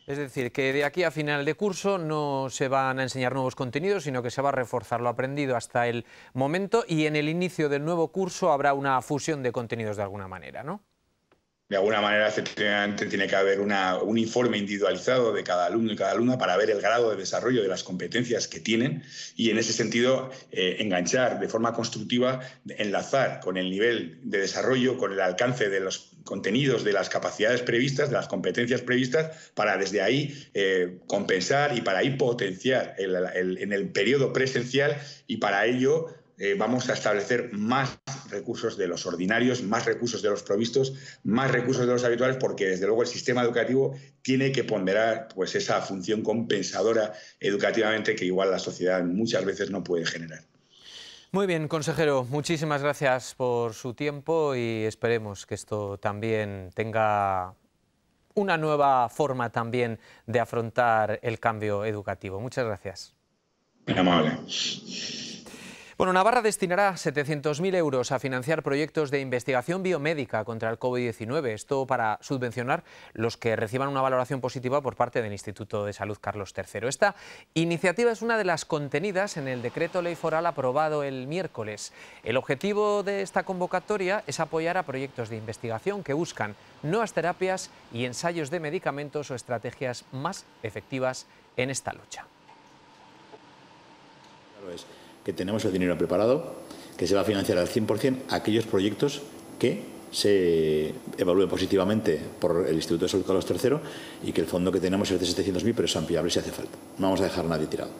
Es decir, que de aquí a final de curso no se van a enseñar nuevos contenidos, sino que se va a reforzar lo aprendido hasta el momento, y en el inicio del nuevo curso habrá una fusión de contenidos de alguna manera, ¿no? De alguna manera, efectivamente, tiene que haber un informe individualizado de cada alumno y cada alumna para ver el grado de desarrollo de las competencias que tienen, y en ese sentido enganchar de forma constructiva, enlazar con el nivel de desarrollo, con el alcance de los contenidos, de las capacidades previstas, de las competencias previstas, para desde ahí compensar y para ahí potenciar en el periodo presencial, y para ello vamos a establecer más recursos de los ordinarios, más recursos de los provistos, más recursos de los habituales, porque desde luego el sistema educativo tiene que ponderar pues esa función compensadora educativamente que igual la sociedad muchas veces no puede generar. Muy bien, consejero, muchísimas gracias por su tiempo, y esperemos que esto también tenga una nueva forma también de afrontar el cambio educativo. Muchas gracias. Muy amable. Bueno, Navarra destinará 700.000 euros a financiar proyectos de investigación biomédica contra el COVID-19. Esto para subvencionar los que reciban una valoración positiva por parte del Instituto de Salud Carlos III. Esta iniciativa es una de las contenidas en el decreto ley foral aprobado el miércoles. El objetivo de esta convocatoria es apoyar a proyectos de investigación que buscan nuevas terapias y ensayos de medicamentos o estrategias más efectivas en esta lucha. Que tenemos el dinero preparado, que se va a financiar al 100% aquellos proyectos que se evalúen positivamente por el Instituto de Salud Carlos III, y que el fondo que tenemos es de 700.000, pero es ampliable si hace falta. No vamos a dejar a nadie tirado.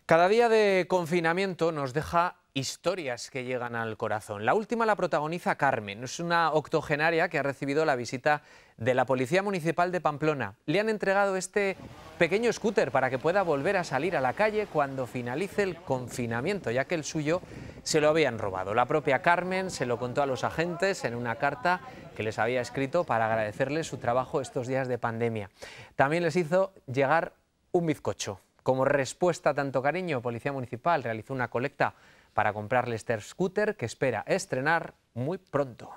Cada día de confinamiento nos deja Historias que llegan al corazón. La última la protagoniza Carmen. Es una octogenaria que ha recibido la visita de la Policía Municipal de Pamplona. Le han entregado este pequeño scooter para que pueda volver a salir a la calle cuando finalice el confinamiento, ya que el suyo se lo habían robado. La propia Carmen se lo contó a los agentes en una carta que les había escrito para agradecerles su trabajo estos días de pandemia. También les hizo llegar un bizcocho. Como respuesta a tanto cariño, Policía Municipal realizó una colecta para comprarle este scooter que espera estrenar muy pronto.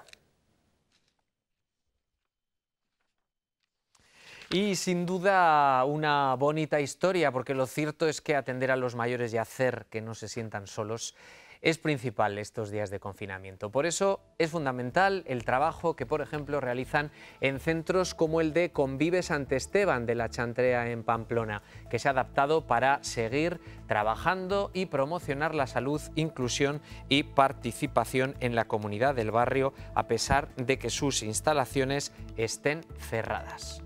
Y sin duda una bonita historia, porque lo cierto es que atender a los mayores y hacer que no se sientan solos es principal estos días de confinamiento. Por eso es fundamental el trabajo que, por ejemplo, realizan en centros como el de Convive Sant Esteban de la Chantrea en Pamplona, que se ha adaptado para seguir trabajando y promocionar la salud, inclusión y participación en la comunidad del barrio, a pesar de que sus instalaciones estén cerradas.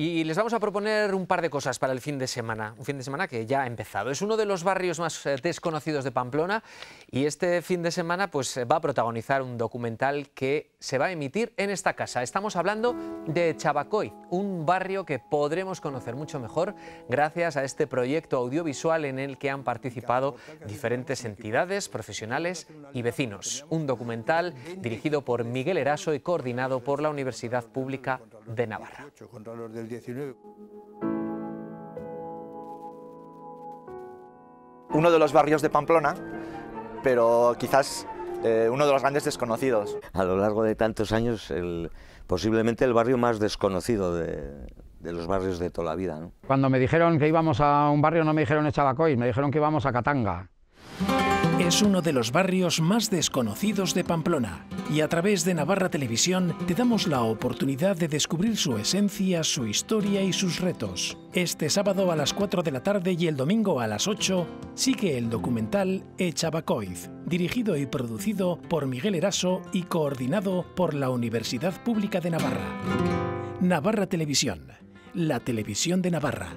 Y les vamos a proponer un par de cosas para el fin de semana, un fin de semana que ya ha empezado. Es uno de los barrios más desconocidos de Pamplona y este fin de semana pues, va a protagonizar un documental que se va a emitir en esta casa. Estamos hablando de Chabacoiz, un barrio que podremos conocer mucho mejor gracias a este proyecto audiovisual en el que han participado diferentes entidades, profesionales y vecinos. Un documental dirigido por Miguel Eraso y coordinado por la Universidad Pública de Navarra. Uno de los barrios de Pamplona, pero quizás uno de los grandes desconocidos. A lo largo de tantos años, posiblemente el barrio más desconocido de los barrios de toda la vida, ¿no? Cuando me dijeron que íbamos a un barrio no me dijeron Chabacoiz, me dijeron que íbamos a Katanga. Es uno de los barrios más desconocidos de Pamplona y a través de Navarra Televisión te damos la oportunidad de descubrir su esencia, su historia y sus retos. Este sábado a las 4 de la tarde y el domingo a las 8 sigue el documental Chabacoiz, dirigido y producido por Miguel Eraso y coordinado por la Universidad Pública de Navarra. Navarra Televisión, la televisión de Navarra.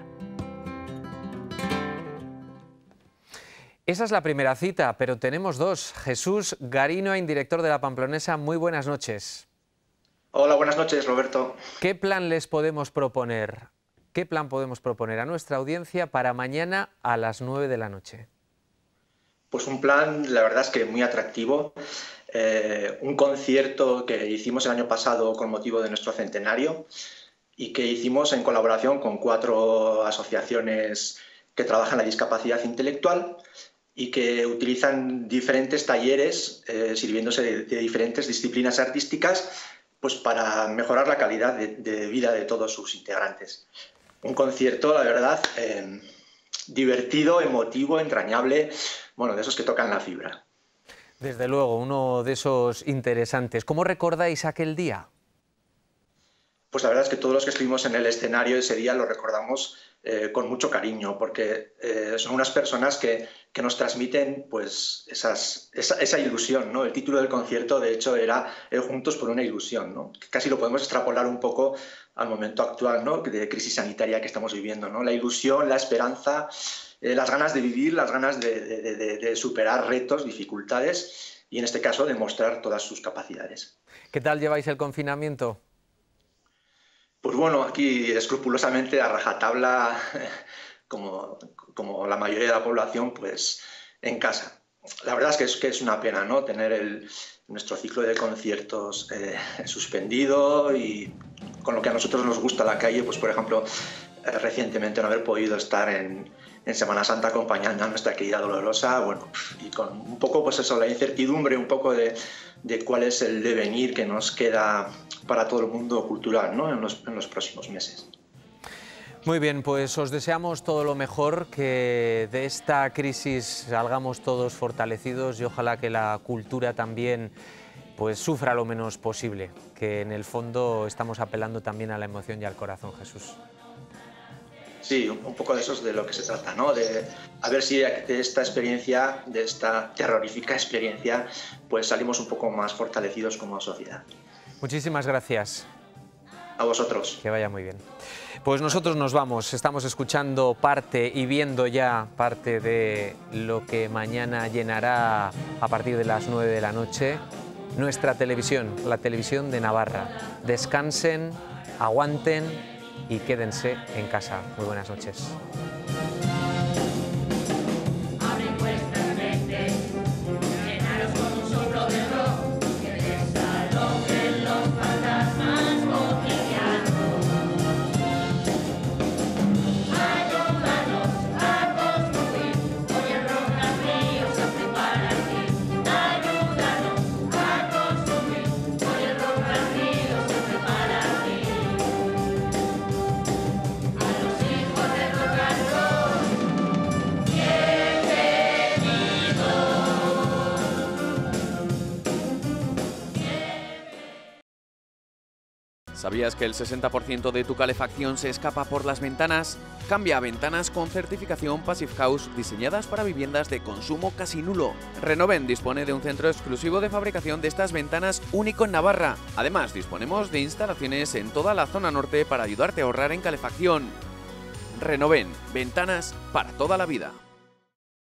Esa es la primera cita, pero tenemos dos. Jesús Garinoain, director de La Pamplonesa, muy buenas noches. Hola, buenas noches, Roberto. ¿Qué plan les podemos proponer? ¿Qué plan podemos proponer a nuestra audiencia para mañana a las 9 de la noche? Pues un plan, la verdad es que muy atractivo. Un concierto que hicimos el año pasado con motivo de nuestro centenario y que hicimos en colaboración con 4 asociaciones que trabajan la discapacidad intelectual y que utilizan diferentes talleres sirviéndose de diferentes disciplinas artísticas pues para mejorar la calidad de vida de todos sus integrantes. Un concierto, la verdad, divertido, emotivo, entrañable, bueno, de esos que tocan la fibra. Desde luego, uno de esos interesantes. ¿Cómo recordáis aquel día? Pues la verdad es que todos los que estuvimos en el escenario ese día lo recordamos con mucho cariño, porque son unas personas que nos transmiten pues, esa ilusión, ¿no? El título del concierto, de hecho, era Juntos por una ilusión, ¿no? Casi lo podemos extrapolar un poco al momento actual, ¿no? De crisis sanitaria que estamos viviendo, ¿no? La ilusión, la esperanza, las ganas de vivir, las ganas de superar retos, dificultades y, en este caso, demostrar todas sus capacidades. ¿Qué tal lleváis el confinamiento? Pues bueno, aquí escrupulosamente a rajatabla, como la mayoría de la población, pues en casa. La verdad es que es una pena, ¿no? Tener nuestro ciclo de conciertos suspendido y con lo que a nosotros nos gusta la calle, pues por ejemplo, recientemente no haber podido estar en Semana Santa acompañando a nuestra querida Dolorosa, bueno, y con un poco pues eso, la incertidumbre un poco de cuál es el devenir que nos queda para todo el mundo cultural, ¿no? en los próximos meses. Muy bien, pues os deseamos todo lo mejor, que de esta crisis salgamos todos fortalecidos y ojalá que la cultura también pues sufra lo menos posible, que en el fondo estamos apelando también a la emoción y al corazón, Jesús. Sí, un poco de eso es de lo que se trata, ¿no? De a ver si de esta experiencia, de esta terrorífica experiencia, pues salimos un poco más fortalecidos como sociedad. Muchísimas gracias. A vosotros. Que vaya muy bien. Pues nosotros nos vamos, estamos escuchando parte y viendo ya parte de lo que mañana llenará a partir de las 9 de la noche nuestra televisión, la televisión de Navarra. Descansen, aguanten y quédense en casa. Muy buenas noches. ¿Sabías que el 60% de tu calefacción se escapa por las ventanas? Cambia a ventanas con certificación Passive House diseñadas para viviendas de consumo casi nulo. Renoven dispone de un centro exclusivo de fabricación de estas ventanas único en Navarra. Además, disponemos de instalaciones en toda la zona norte para ayudarte a ahorrar en calefacción. Renoven, ventanas para toda la vida.